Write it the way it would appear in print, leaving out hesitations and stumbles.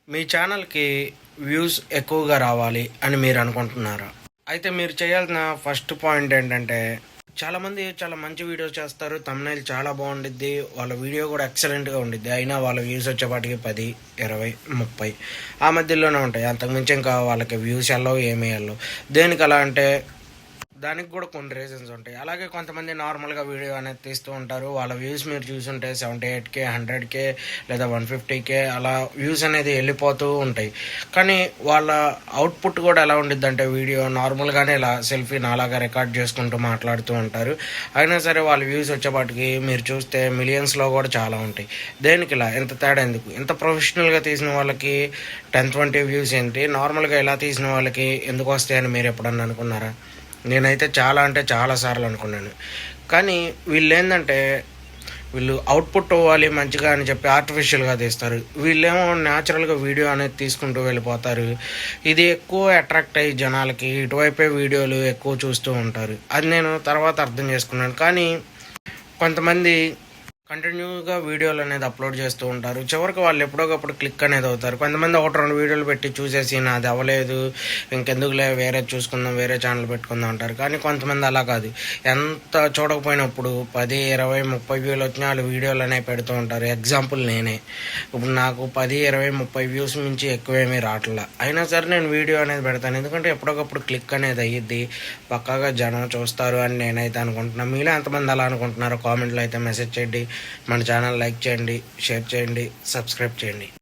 మీ ఛానల్‌కి వ్యూస్ ఎక్కువగా రావాలి అని మీరు అనుకుంటున్నారా? అయితే మీరు చేయాల్సిన ఫస్ట్ పాయింట్ ఏంటంటే, చాలామంది చాలా మంచి వీడియోస్ చేస్తారు. థంబ్‌నెయిల్ చాలా బావుండిద్ది. వాళ్ళ వీడియో కూడా ఎక్సలెంట్‌గా ఉండిద్ది. అయినా వాళ్ళ వ్యూస్ వచ్చేపాటికి 10, 20, 30 ఆ మధ్యలోనే ఉంటాయి. అంతకుమించి ఇంకా వాళ్ళకి వ్యూస్ ఎల్లవు, ఏమీ ఎల్లవు. దేనికలా అంటే దానికి కూడా కొన్ని రీజన్స్ ఉంటాయి. అలాగే కొంతమంది నార్మల్‌గా వీడియో అనేది తీస్తూ ఉంటారు. వాళ్ళ వ్యూస్ మీరు చూసుంటే 78,000, 100,000 లేదా 150,000 అలా వ్యూస్ అనేది వెళ్ళిపోతూ ఉంటాయి. కానీ వాళ్ళ అవుట్‌పుట్ కూడా ఎలా ఉండిద్దంటే వీడియో నార్మల్‌గానే ఇలా సెల్ఫీ నాలాగా రికార్డ్ చేసుకుంటూ మాట్లాడుతూ ఉంటారు. అయినా సరే వాళ్ళ వ్యూస్ వచ్చేపాటికి మీరు చూస్తే మిలియన్స్‌లో కూడా చాలా ఉంటాయి. దేనికిలా? ఇంత తేడా ఎందుకు? ఇంత ప్రొఫెషనల్‌గా తీసిన వాళ్ళకి 10, 20 వ్యూస్ ఏంటి? నార్మల్‌గా ఇలా తీసిన వాళ్ళకి ఎందుకు వస్తాయని మీరు ఎప్పుడన్నా అనుకున్నారా? నేనైతే చాలా అంటే చాలా సార్లు అనుకున్నాను. కానీ వీళ్ళు అవుట్‌పుట్ అవ్వాలి మంచిగా అని చెప్పి ఆర్టిఫిషియల్‌గా తీస్తారు. వీళ్ళేమో న్యాచురల్‌గా వీడియో అనేది తీసుకుంటూ వెళ్ళిపోతారు. ఇది ఎక్కువ అట్రాక్ట్ అయ్యి జనాలకి ఇటువైపే వీడియోలు ఎక్కువ చూస్తూ ఉంటారు. అది నేను తర్వాత అర్థం చేసుకున్నాను. కానీ కొంతమంది కంటిన్యూగా వీడియోలు అనేది అప్లోడ్ చేస్తూ ఉంటారు. చివరికి వాళ్ళు ఎప్పుడోకప్పుడు క్లిక్ అనేది అవుతారు. కొంతమంది 1, 2 వీడియోలు పెట్టి చూసేసి నాది అవ్వలేదు, ఇంకెందుకులే వేరేది చూసుకుందాం, వేరే ఛానల్ పెట్టుకుందాం అంటారు. కానీ కొంతమంది అలా కాదు. ఎంత చూడకపోయినప్పుడు 10, 20, 30 వ్యూలు వచ్చినా వాళ్ళు వీడియోలు అనేవి పెడుతూ ఉంటారు. ఎగ్జాంపుల్ నేనే. ఇప్పుడు నాకు 10, 20, 30 వ్యూస్ మించి ఎక్కువేమీ రావట్లా. అయినా సరే నేను వీడియో అనేది పెడతాను. ఎందుకంటే ఎప్పటికప్పుడు క్లిక్ అనేది అయ్యిద్ది. పక్కాగా జనం చూస్తారు అని నేనైతే అనుకుంటున్నాను. మీలో ఎంతమంది అలా అనుకుంటున్నారో కామెంట్లో అయితే మెసేజ్ చేయండి. మన ఛానల్ లైక్ చేయండి, షేర్ చేయండి, సబ్స్క్రైబ్ చేయండి.